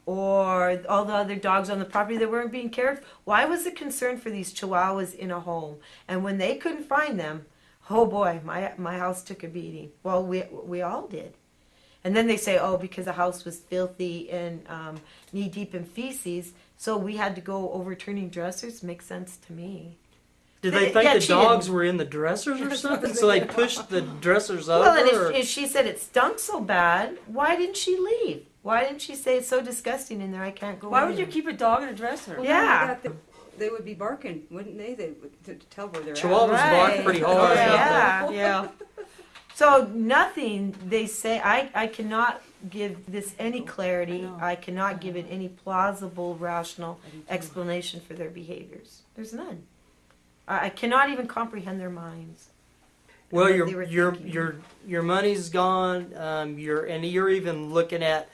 or all the other dogs on the property that weren't being cared for. Why was the concern for these chihuahuas in a home? And when they couldn't find them, oh boy, my house took a beating. Well, we all did. And then they say, oh, because the house was filthy and knee deep in feces, so we had to go overturning dressers. Makes sense to me. Did they think the dogs were in the dressers or something? So they pushed the dressers over? Well, and if she said it stunk so bad, why didn't she leave? Why didn't she say it's so disgusting in there, I can't go in? Why would you keep a dog in a dresser? Well, yeah. They would be barking, wouldn't they? They would to tell where they're Chihuahuas at. bark pretty hard. Yeah. So nothing they say, I cannot give this any clarity. I cannot give it any plausible, rational explanation for their behaviors. There's none. I cannot even comprehend their minds. Well, your money's gone. You're even looking at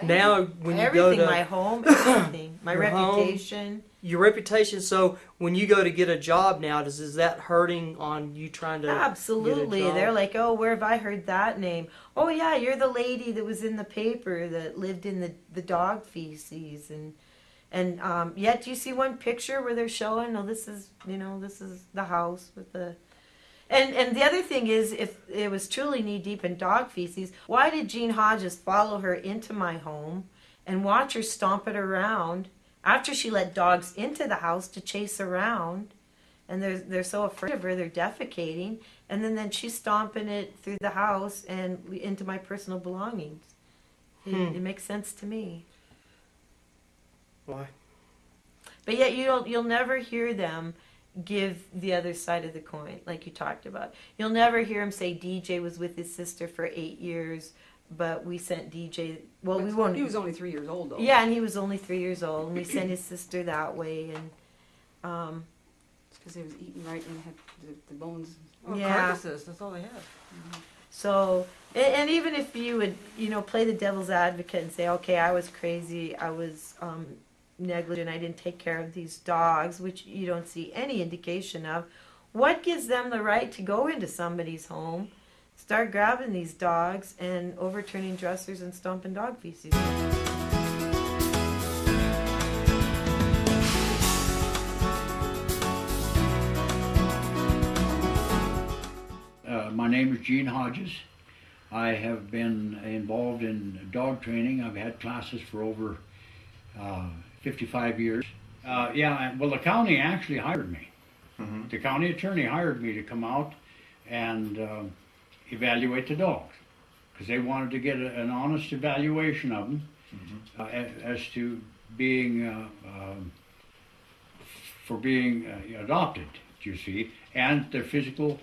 now when you go to my home, everything, my reputation. Your reputation. So when you go to get a job now, is that hurting on you trying to Absolutely. get a job? They're like, oh, where have I heard that name? Oh yeah, you're the lady that was in the paper that lived in the dog feces and yet do you see one picture where they're showing, oh, this is the house with the and the other thing is, if it was truly knee deep in dog feces, why did Jean Hodges follow her into my home and watch her stomp it around after she let dogs into the house to chase around? And they're so afraid of her, they're defecating, and then she's stomping it through the house and into my personal belongings. It makes sense to me. Why? But yet you'll never hear them give the other side of the coin, like you talked about. You'll never hear him say DJ was with his sister for 8 years, but we sent DJ. Well, we won't. He was only 3 years old, though. Yeah, and he was only 3 years old, and we sent his sister that way, and it's because he was eating right and had the bones. Carcasses. That's all they had. Mm-hmm. So, and even if you would, play the devil's advocate and say, okay, I was crazy, I was negligent, I didn't take care of these dogs, which you don't see any indication of. What gives them the right to go into somebody's home, start grabbing these dogs and overturning dressers and stomping dog feces? My name is Gene Hodges. I have been involved in dog training. I've had classes for over 55 years. Well, the county actually hired me. Mm-hmm. The county attorney hired me to come out and evaluate the dogs because they wanted to get an honest evaluation of them as to being for being adopted, you see, and their physical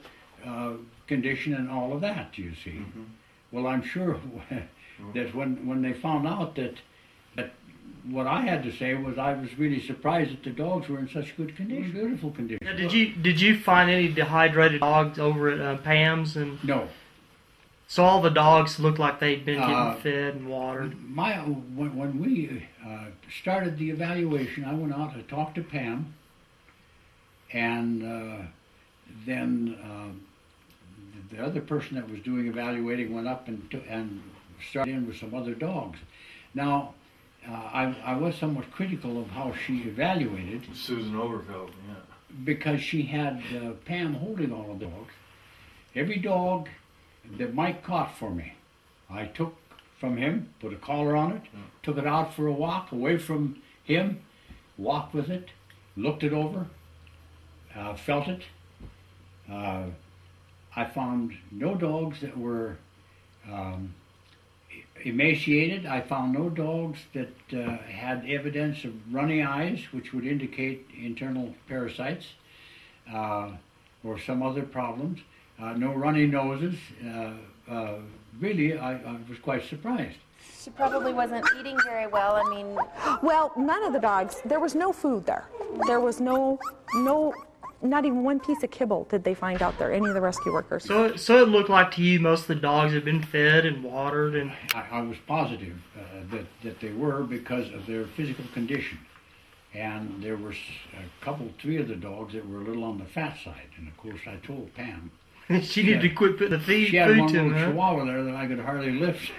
condition and all of that, you see. Mm-hmm. Well, I'm sure that when they found out that what I had to say was I was really surprised that the dogs were in such good condition, beautiful condition. Now, did you find any dehydrated dogs over at Pam's? No. So all the dogs looked like they'd been getting fed and watered? When we started the evaluation, I went out to talk to Pam, and then the other person that was doing evaluating went up and started in with some other dogs. Now, I was somewhat critical of how she evaluated. Susan Overfeld, yeah. Because she had Pam holding all the dogs. Every dog that Mike caught for me, I took from him, put a collar on it, took it out for a walk away from him, walked with it, looked it over, felt it. I found no dogs that were emaciated. I found no dogs that had evidence of runny eyes, which would indicate internal parasites or some other problems. No runny noses. Really, I was quite surprised. She probably wasn't eating very well. I mean... Well, none of the dogs, there was no food there. There was no, not even one piece of kibble did they find out there, any of the rescue workers. So it looked like to you most of the dogs had been fed and watered and... I was positive that they were because of their physical condition. And there were three of the dogs that were a little on the fat side. And of course I told Pam. She needed to quit putting the food to them. She had one little chihuahua there that I could hardly lift.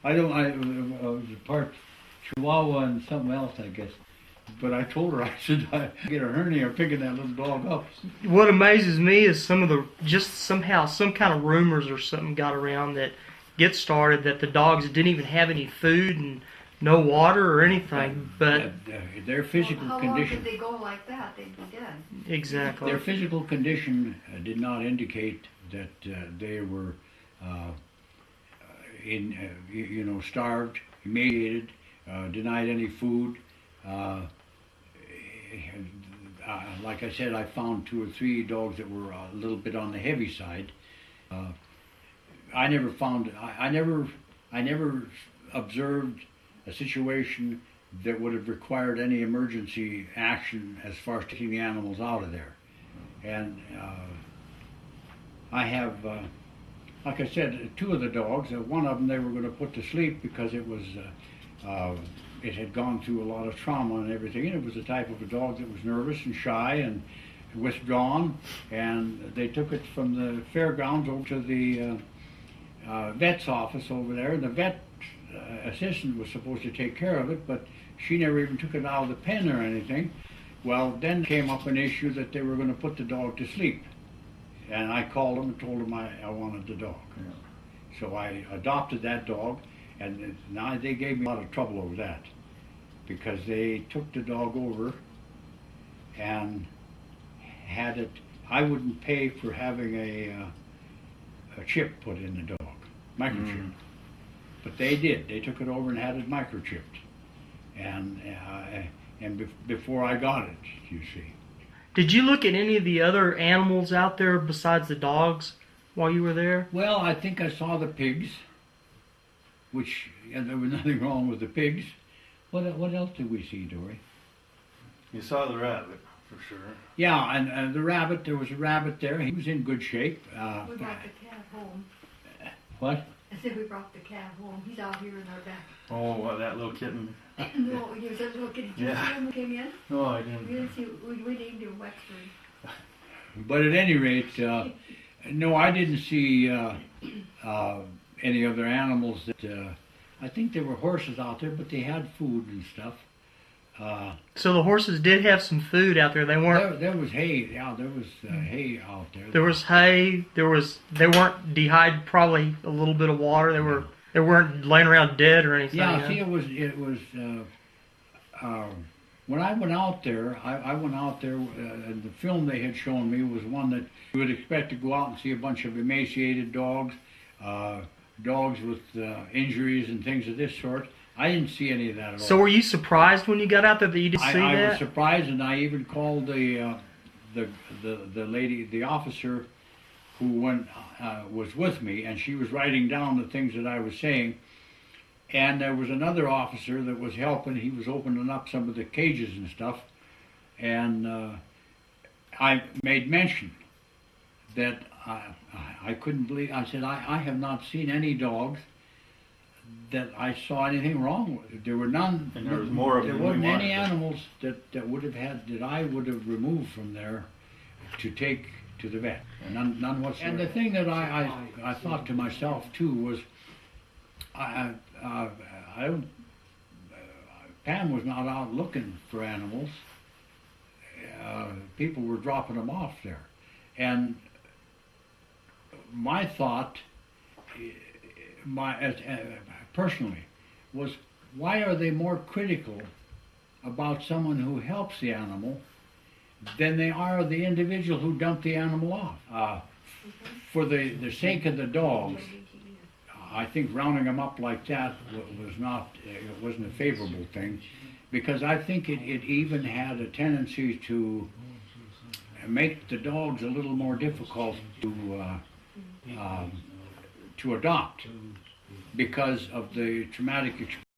I don't. I was part Chihuahua and something else, I guess. But I told her, I said, I get a hernia picking that little dog up. What amazes me is somehow some kind of rumors or something got around that get started that the dogs didn't even have any food and no water or anything. But their physical How condition. long did they go like that? They'd be dead. exactly. Their physical condition did not indicate that they were starved, emaciated, denied any food. Like I said, I found 2 or 3 dogs that were a little bit on the heavy side. I never observed a situation that would have required any emergency action as far as taking the animals out of there. And I have, like I said, 2 of the dogs. One of them they were going to put to sleep because it was, it had gone through a lot of trauma and everything. And it was the type of a dog that was nervous and shy and withdrawn. And they took it from the fairgrounds over to the vet's office over there. And the vet assistant was supposed to take care of it, but she never even took it out of the pen or anything. Well, then came up an issue that they were going to put the dog to sleep. And I called them and told them I wanted the dog. Yeah. So I adopted that dog, and now they gave me a lot of trouble over that because they took the dog over and had it. I wouldn't pay for having a chip put in the dog, microchip. But they did. They took it over and had it microchipped. And before I got it, you see. Did you look at any of the other animals out there besides the dogs while you were there? Well, I think I saw the pigs, which there was nothing wrong with the pigs. What else did we see, Dory? You saw the rabbit, for sure. Yeah, and the rabbit, there was a rabbit there. He was in good shape. We brought the cat home. What? I said we brought the cat home. He's out here in our back. Oh, what, that little kitten? No, he was a little kid. Did you see him when he came in? No, I We didn't. didn't see. We named him Wexford. But at any rate, no, I didn't see any other animals. That I think there were horses out there, but they had food and stuff. So the horses did have some food out there. They weren't. There was hay. Yeah, there was hay out there. There was hay. They weren't dehydrated. Probably a little bit of water. They weren't laying around dead or anything. Yeah. See, it was. When I went out there, I went out there. And the film they had shown me was one that you would expect to go out and see a bunch of emaciated dogs, dogs with injuries and things of this sort. I didn't see any of that at all. So were you surprised when you got out there that you didn't see that? I was surprised, and I even called the lady, the officer who was with me, and she was writing down the things that I was saying. And there was another officer that was helping. He was opening up some of the cages and stuff. And I made mention that I couldn't believe. I said, I have not seen any dogs that I saw anything wrong with. There were none. And there was more of them. There wasn't any animals that would have had, that I would have removed from there to take to the vet. None whatsoever. And the thing that I thought to myself too was, Pam was not out looking for animals. People were dropping them off there. And my thought, personally, was why are they more critical about someone who helps the animal than they are the individual who dumped the animal off? For the sake of the dogs, I think rounding them up like that wasn't a favorable thing, because I think it even had a tendency to make the dogs a little more difficult to adopt because of the traumatic experience